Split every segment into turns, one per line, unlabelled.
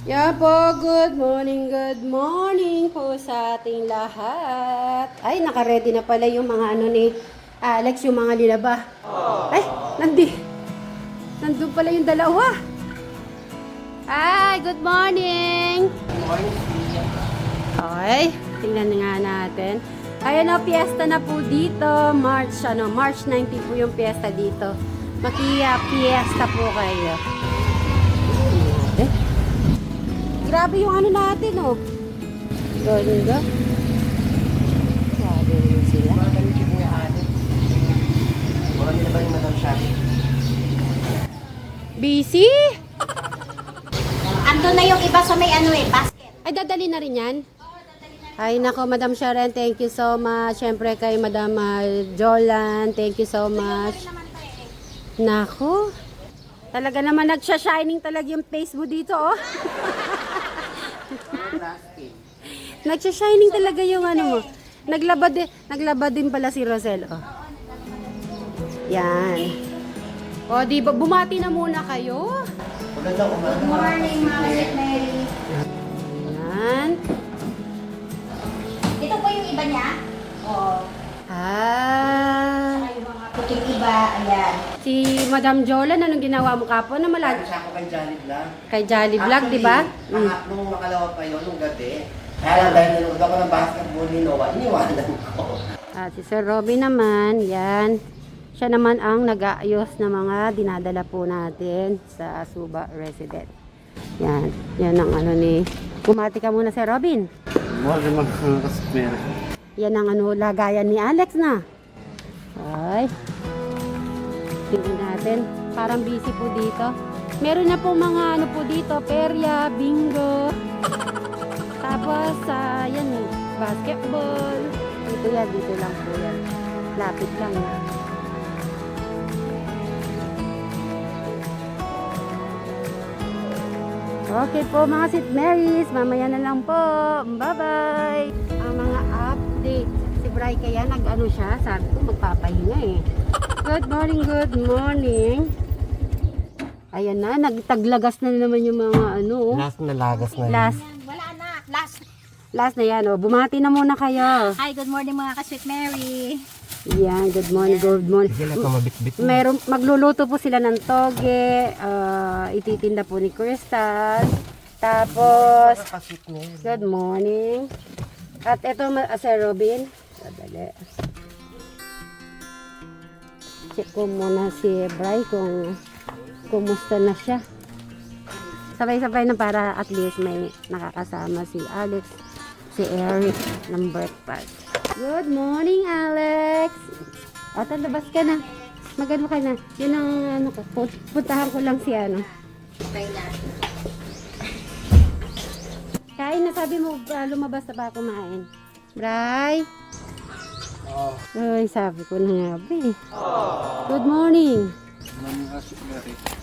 Yeah po, good morning po sa ating lahat. Ay, nakaredy na pala yung mga ano ni Alex, yung mga linaba. Ay, nandun pala yung dalawa. Hi, good morning. Okay, tingnan nga natin. Ayan o, piyesta na po dito. March 19 po yung piyesta dito. Piyesta po kayo. Grabe yung ano natin, oh. Ganda. Grabe rin sila. Busy?
Ando na yung iba sa may basket.
Ay, dadali na rin yan? Ay, nako, Madam Sharon, thank you so much. Siyempre kay Madam Jolan, thank you so much. Nako. Talaga naman nagsha-shining talaga yung face mo dito, oh. Nagsha-shining talaga yung ano mo. Naglabad din pala si Rosel, oh. Yan. O, di ba, bumati na muna kayo.
Good morning, Mama Mary.
Yan.
Ito po yung iba niya. Oo.
Ah.
Yung mga puting iba, ayan.
Si Madam Jolan, anong ginawa mo kapo na malad?
Siya ako kay Jolly Vlog.
Kay Jolly Vlog, di ba?
Nung makalawa pa yun, nung gabi. Kaya lang dahil nanood ako ng basketball ni Noah, iniwanan ko.
Si Sir Robby naman, yan. Siya naman ang nag-aayos ng mga dinadala po natin sa Suba Resident. Yan. Yan ang ano ni... Bumati ka muna, Sir Robin. Yan ang ano, lagayan ni Alex na. Ay. Tingnan natin. Parang busy po dito. Meron na po mga ano po dito, perya, bingo. Tapos, yan, basketball. Dito lang po yan. Lapit lang. Okay po mga St. Mary's, mamaya na lang po. Bye-bye! Ang mga update. Si Bri kaya nag-ano siya, sabi ko magpapahinga eh. Good morning. Ayan na, nagtaglagas na naman yung mga ano.
Last na lagas na yun.
Wala na.
Last na yan, oh. Bumati na muna kayo.
Hi, good morning mga ka-Sweet Mary.
Yan, good morning.
Sila ito mabit-bit.
Magluluto po sila ng toge, ititinda po ni Crystal. Tapos, good morning. At ito, Sir Robin. Sadali. Check ko muna si Bri kung kumusta na siya. Sabay-sabay na para at least may nakakasama si Alex, si Eric ng breakfast. Good morning, Alex! O, talabas ka na. Magano ka na. Yun ang ano ko. Puntahan ko lang si ano. Kain na, sabi mo, lumabas na ba kumain? Bri? Ay, sabi ko na nga ba eh. Good morning.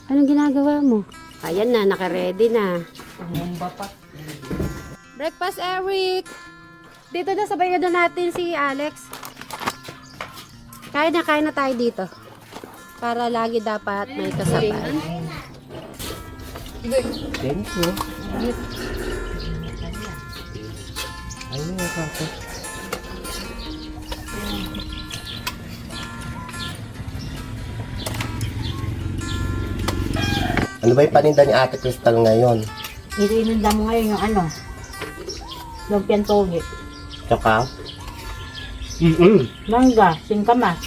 Anong ginagawa mo? Ayan na, naka-ready na. Breakfast, Eric! Dito na, sabay na natin si Alex. Kain na tayo dito. Para lagi dapat may kasabay.
Thank you. Ayun nga kako. Ano ba yung paninda ni Ate Crystal ngayon?
Ininda mo ngayon yung ano, lumpiang toge.
Tsaka?
Mangga, singkamas.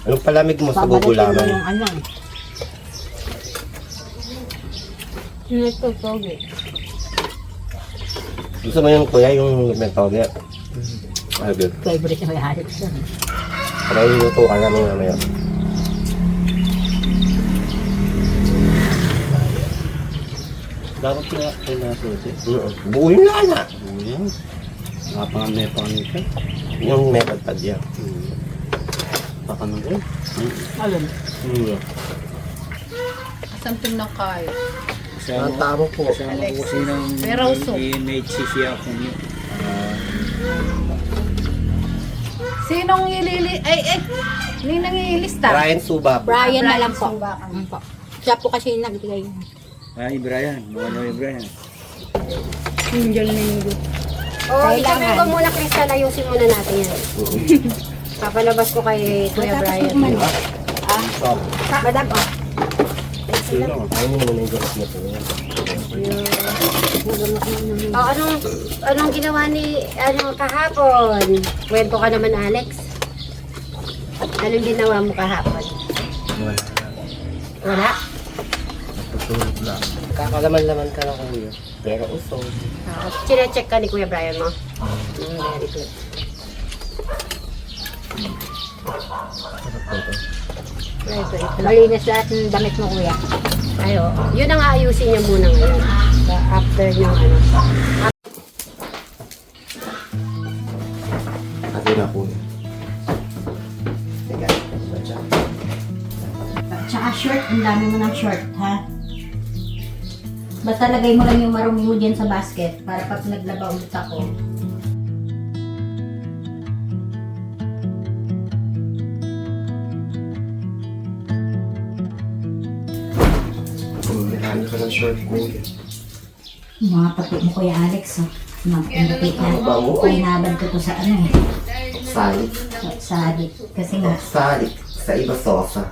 Anong palamig mo sa
Babalikin mo
gugulaman?
yung ano. Ito, toge.
Gusto mo yung kuya, yung mentoge? Good.
Favorite na may Alex yun.
Para iluto ka namin mamaya.
Dapat na ay nasusi.
Buuin na na.
Yan. Napangamay nito.
Yung metal pad yan.
Pakanagay.
Alam.
Something na kayo.
Ang tamo po.
Kasi ang kusinang
Pero so.
i-HCC ako niyo.
Sinong ninang ilista?
Brian Subab.
Brian na lang po. Siya po kasi nagbigay.
Ay, Brian. Ano yung Brian?
Angel Linggo.
Oh, ilagay ko muna, Crystal. Ayusin muna natin yan. Papalabas ko kay Kuya Brian. Madam, oh.
Ayun naman yung gusto na po.
Oh, anong ginawa ni, kahapon? Kwento ka naman, Alex. Anong ginawa mo kahapon? Wala?
Natutulog lang.
Kakalaman-laman ka na kuya. Pero usog.
Chine-check ka ni Kuya Brian mo? Very good. Very good.
Malinis lahat ng damit mo, kuya.
Ayo, yun ang aayusin niya muna ngayon. After niyang ano.
Ate na po. Teka, badya.
Tsaka short, ang dami mo ng short, ha? Basta lagay mo lang yung marumi mo dyan sa basket para pag naglaba ulit ako.
Ano ka ng short ko?
Mga pati mo, Kuya Alex, ha? Magpindupit na.
Ano ba mo?
Pinabad ko to sa ano, eh.
Salit.
Sa adik. Kasi nga,
Salit. Sa iba sosa.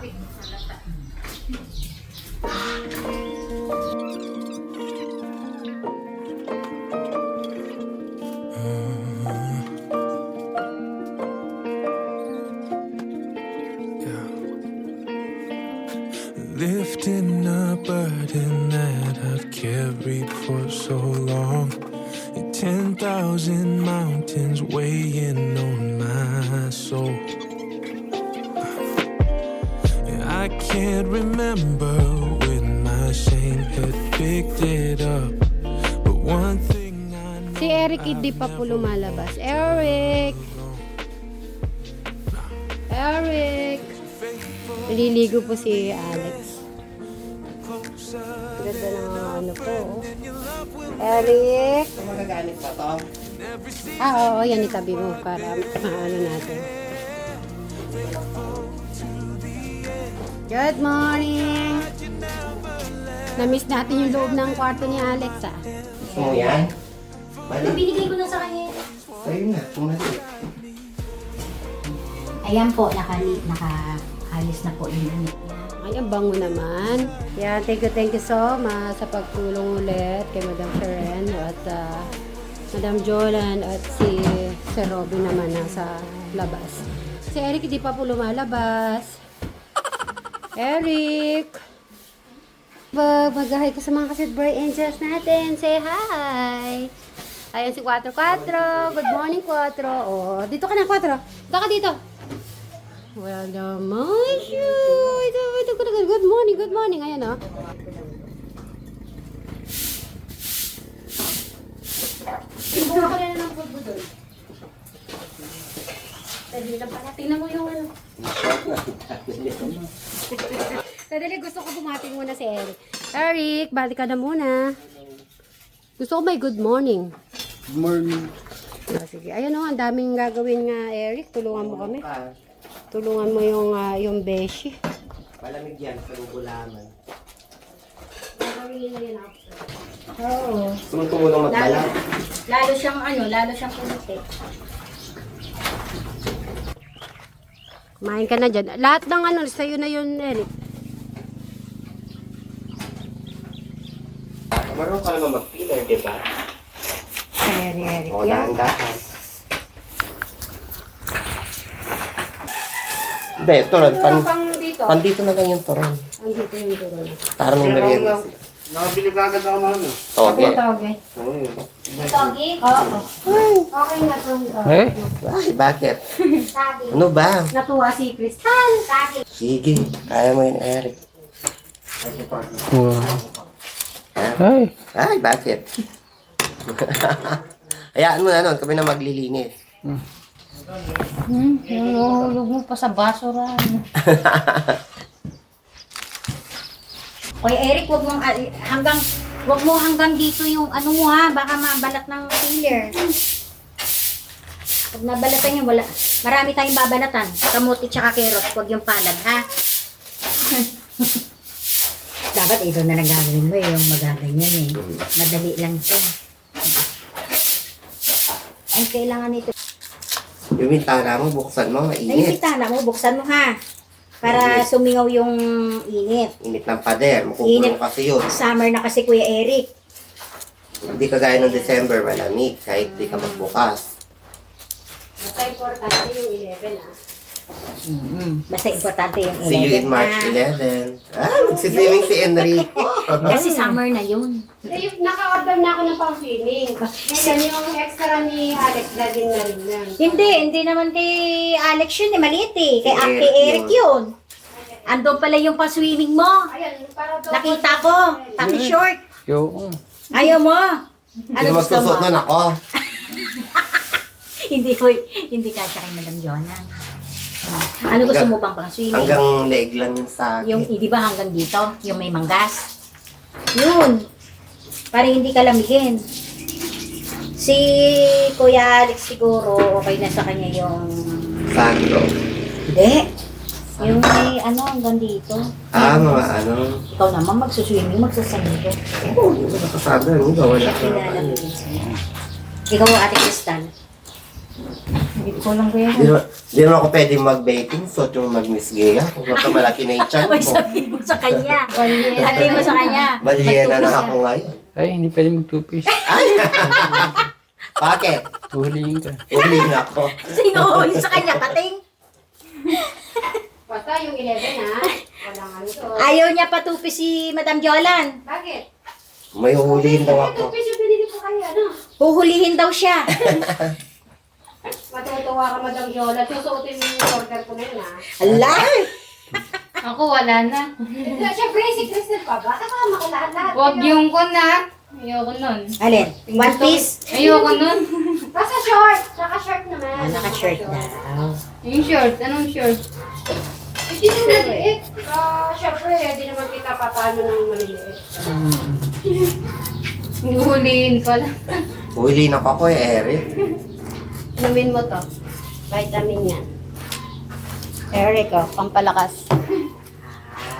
Lifting a burden that I've carried for so long, and 10,000 mountains weighing on my soul. And I can't remember when my shame had picked it up, but one thing I know.
Si Eric hindi pa po lumalabas. Eric! Eric! Naliligo po si Alex. Ganda ng ano po. Eric!
Magagamit pa to?
Oo, yan itabi mo para maano natin. Good morning! Na-miss natin yung loob ng kwarto ni Alex, ah.
Gusto mo yan? Balik.
binigay ko na sa kanya.
Sa'yo na. Tumalik.
Ayan po, naka-ayos na po yung damit.
Ay, ang bango naman. Yan, thank you so much sa pagtulong ulit kay Madam Feren at Madam Jolan at si Sir Robin naman nasa labas. Si Eric hindi pa po lumalabas. Eric! Mag-hi ka sa mga kasit Bright Angels natin. Say hi! Ayan si 4-4. Good morning, 4. Oh, dito ka na, 4. Dito ka dito. Well, naman siya. Good morning, good morning. Ayan, oh. Ibuha ka na ng bulbo doon. Dali lang pala. Tingnan mo yung ano. Dali, gusto ko bumating muna si Eric. Eric, balik ka na muna. Gusto ko may good morning.
Good morning.
Sige. Ayan, oh. Ang daming gagawin nga, Eric. Tulungan mo kami. Tulungan mo yung beshi.
Malamig yan sa gulaman.
Oo.
Gusto mo tumulong magdala?
Lalo siyang puti.
Kumain ka na dyan. Lahat ng ano, sa'yo na yun, Eric.
Marunong ka naman mag-filler, di ba?
Ayan, Eric.
O, dahan-dahan. Hindi, ito rin.
Pang dito.
Pandito na lang yung turon.
Andito yung duro na.
Para nung merienda.
Nakabili ka agad ako ng ano?
Toge.
Toge. Toge? Oo.
Okay na to.
Eh? Ay, bakit?
Sabi.
Ano ba?
Natuwa si Crystal.
Sabi.
Sige, kaya mo yun, Eric.
Wow.
Ay. Ay, bakit? Hayaan mo na nun, kami na maglilinis.
Nahulog mo pa sa basura. Oy, Eric, wag mo hanggang dito yung ano mo, ha, baka mabalat ng filler. Pag nabalatan yun, marami tayong babalatan. Kamote tsaka kerot, wag yung palad, ha? Dapat ito na lang gagawin mo yung magaganyan eh. Madali lang ito. Ang kailangan nito.
Yung bintana mo, buksan mo,
Ay, yung
mainit.
bitana mo, buksan mo ha. Para sumingaw yung init.
Init ng pader, makukulong
Init.
kasi yun.
Summer na kasi Kuya Eric.
Hindi kagaya ng December, malamig, kahit di ka magbukas.
Basta importante yung 11
Basta importante yung 11.
See you in March 11. Magsiswimming si Enrico.
Kasi summer na yun.
Naka-order na ako ng pang-swimming. Ngayon yung extra ni Alex, dadin na rin yan.
Hindi naman kay Alex yun eh, maliit eh. Kay,
Kay
kay
Eric
Eric yun. Andun pala yung pa-swimming mo.
Ayan, para doon.
Nakita ko, pati short.
Yo.
Ayaw mo.
Hindi
Ano gusto
magsusot
mo?
nun ako.
Hindi kasya kay Madam Jonah. Ano gusto mo pang pang-swimming?
Hanggang leeg lang yung sa
Yung,
akin.
di ba hanggang dito? Yung may manggas? Yun. Para hindi ka lamigin. Si Kuya Alex siguro, okay na sa kanya yung...
Sandro.
Hindi. Yung may ano hanggang dito.
Mga ano.
Ikaw naman magsuswimming, magsasanito.
Oo, hindi ko nakasado. Hindi ko wala ka.
Pinalamigin sa'yo. Ikaw, Ate Crystal. Hindi ko lang kuya.
Di naman ako pwedeng mag-baking suit yung mag-Miss Gea. Kung baka malaki na yung chan
Ay,
ko.
sabihin mo sa kanya. Sabihin mo sa kanya.
Balyena na ako ngayon.
Ay, hindi pwede mag-two-piece.
Bakit?
Huhulihin ka.
Uli na ako.
Sino huli sa kanya? Kating?
Basta yung 11 ha. Walang ano to.
Ayaw niya patupi si Madam Jolan.
Bakit?
May huhulihin daw ako.
Ito yung binili ko kayo, ano?
Huhulihin daw siya.
Matutuwa ka, Madam Yola. Susuotin mo yung order ko na yun, ha?
Ala!
Ako wala na.
Siyempre, si Crystal pa ba? Saka makalahat-lahat.
Huwag yung ko na. Ayoko nun.
Alin? One piece?
Ayoko nun.
Basta short. Saka short naman.
Naka-shirt na.
Yung short. Anong short?
Hindi naman maliit. Siyempre, hindi naman kita papano ng maliliit.
Huhulihin pala.
Huli na ako Eric.
Inumin mo to. Vitamin yan.
Eric, oh, pampalakas.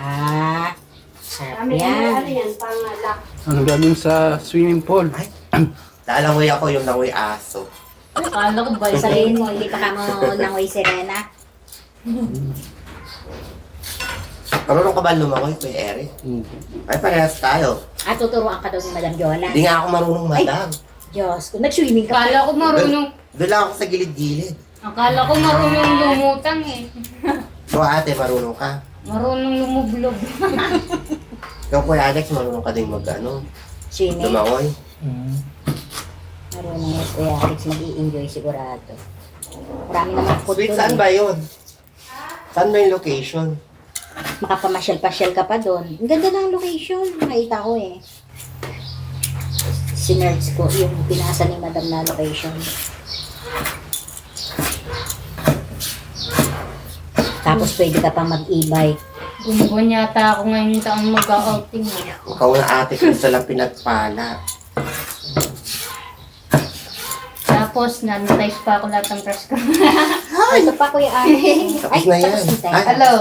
Ah, sarap
Ano
yan.
yan? Pang-lock.
Ano gagawin sa swimming pool?
Ay, lalangoy ako yung langoy aso.
Akala ko ba
Sabihin mo, hindi pa ka mo langoy sirena.
Marunong ka ba lumangoy, Kuya Eric?
Hindi.
Ay, parehas tayo.
At tuturuan ka daw ni Madam Jola.
Hindi nga ako marunong madam.
Diyos, kung nag-swimming ka pa.
Akala ko marunong.
Doon lang ako sa gilid-gilid.
Akala ko marunong lumutang eh.
So ate, marunong ka.
Marunong lumublog.
Ikaw, Kuya Alex, marunong ka din
Swimming.
lumangoy.
Marunong yung Kuya Alex, mag-i-enjoy sigurado. Marami naman food
Sweet,
doon
saan
eh.
ba yun? Saan ba yung location?
Makapamasyal-pasyal ka pa doon. Ang ganda ng location. Nakita ko eh. Sinerge ko yung pinasa ni Madam na location. Tapos pwede ka pa mag-e-bike.
Gumugon yata ako ngayon taong mag-outing eh.
Ikaw na ate, Crystal lang pinagpala.
Tapos, nanotize pa ako lahat ng crush ko.
Ito pa Kuya Ani.
Tapos na yan. Ay,
Hello?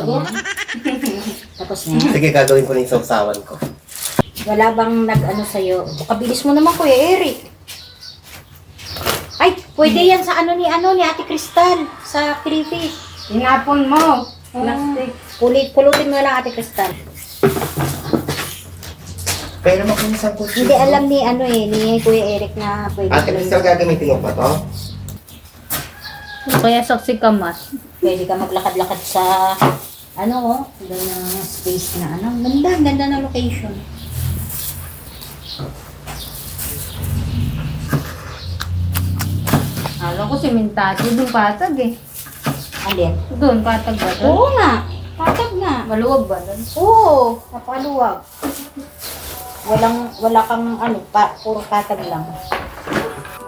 Tapos na yan.
Sige, gagawin ko na yung sausawan ko.
Wala bang nag-ano sa'yo? Kabilis mo naman Kuya Eric. Ay, pwede yan sa ano ni Ate Crystal. Sa crayfish.
Inapon mo. Plastic.
Pulutin mo lang Ate Crystal.
Pero makulisan ko
Hindi alam ni ni Kuya Eric na pwede
Ate Crystal, gagamitin mo pa to?
Kaya saksi ka mas.
Pwede ka maglakad-lakad sa doon na space na ganda ng location.
Alam ko simentado. Doon patag eh.
Alin?
Doon patag ba doon?
Oo nga. Patag nga.
Maluwag ba doon?
Oo, napaluwag. Wala kang puro patag lang.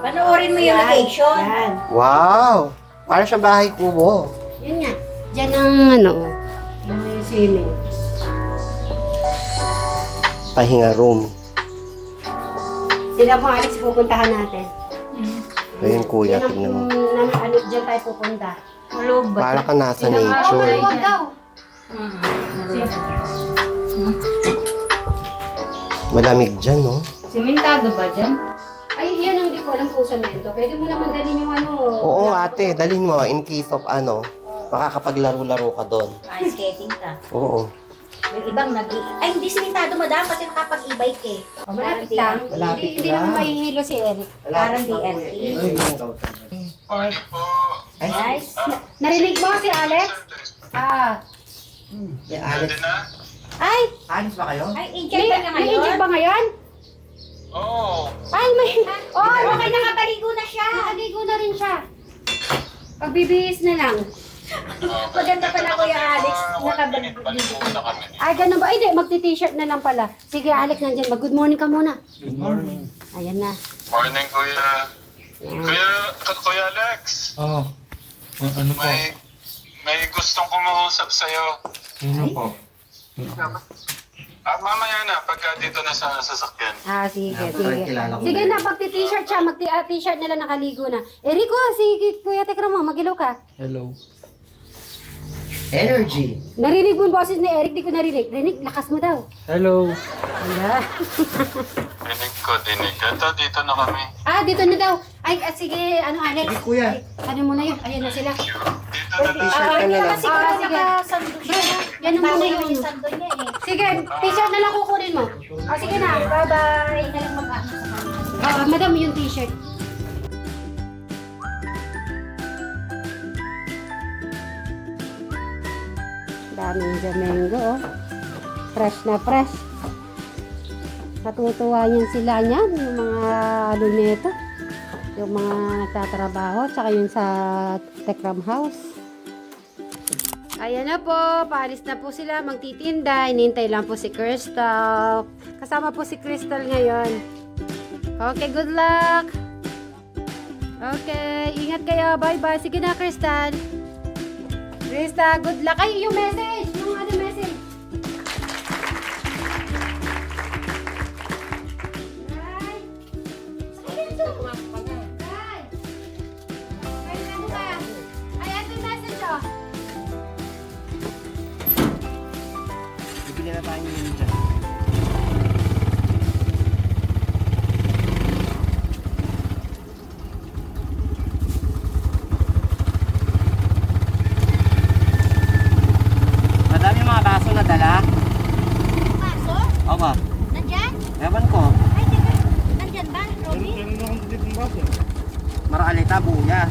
Panoorin mo yung location.
Yan.
Wow! Para sa bahay kubo.
Yan nga. Diyan ang yung swimming.
Pahinga room.
Sila po, Alex, pupuntahan natin.
Ayun kuya,
Yan ang
tingnan mo.
dyan tayo pupunta.
Maluwag ba?
Para ka nasa
Tingnan nga ako,
nature.
maluwag daw.
Malamig dyan, no?
Simentado ba dyan?
Ay, yan ang di ko alam kung semento. Pwede mo naman dalhin yung ano.
Oo, ate. Dalhin mo in case of ano, makakapaglaro-laro ka doon.
Ice skating ka.
Oo.
Yung ibang ay, hindi simentado madam kasi nakapag-e-bike eh.
Malapit lang.
Malapit
Hindi
lang.
naman mahihilo si Eric.
Parang DLT. Nice.
Narinig mo si Alex? Ah.
Yeah, Alex.
Ay!
Alis ba kayo?
Ay, inject ka na
May
ngayon?
inject ba ngayon? Ay, may... Oh,
Okay, nakapaligo na siya.
nakaligo na rin siya. Pagbibihis na lang.
Maganda pala Kuya Alex. Nakabaligo na kami.
Ay, ganun ba? Ay, hindi. Magti-t-shirt na lang pala. Sige, Alex, nandyan. Mag-good morning ka muna.
Good morning.
Ayan na.
Morning, Kuya. Kuya Alex,
Oh. Ano po?
may gustong kumausap sa'yo.
Sino po?
Mamaya na, pagka dito na sa sasakyan.
Ah, sige,
Parang
sige.
kilala ko
Sige
na.
na, pag-t-shirt siya, mag-t-shirt na lang nakaligo na. Erico, sige, Kuya Tekra mo, mag-ilaw ka.
Hello.
Energy.
Narinig mo yung boses ni Eric, di ko narinig. Rinig, lakas mo daw.
Hello.
Ayan.
Dinig. Ito, dito na kami.
Ah, dito na daw. Ay, sige, ano, Alex?
Sige, kuya.
Ano mo na yun? Ayan na sila.
Dito na lang.
T-shirt ka na lang.
Kasi kung
sige.
nakasando siya.
Yan ang muna
Parang
yun.
yung sando niya eh.
Sige, t-shirt na lang kukunin mo. Ah, sige na, bye-bye.
Ay, na lang mag-ano sa kanya.
Madam, yung t-shirt. Daming Jamengo, oh. Fresh na fresh. Natutuwa niyan sila niyan, yung mga ano nito. Yung mga nagtatrabaho, tsaka yun sa Tekram House. Ayan na po, paalis na po sila, magtitinda. Inintay lang po si Crystal. Kasama po si Crystal ngayon. Okay, good luck! Okay, ingat kayo. Bye-bye. Sige na, Crystal. Crystal, good luck. Ay, yung message! Yung ano message? Bye! Sakyan to! Bye! Ay, ano ba? Ay, ito yung message, oh.
Bibili na tayo yun dyan. Madami mga kaso na dala.
Kaso?
Oo ba?
Nandyan?
Ewan ko.
Ay, teka. Nandyan ba, Robby?
Maraalita, buya.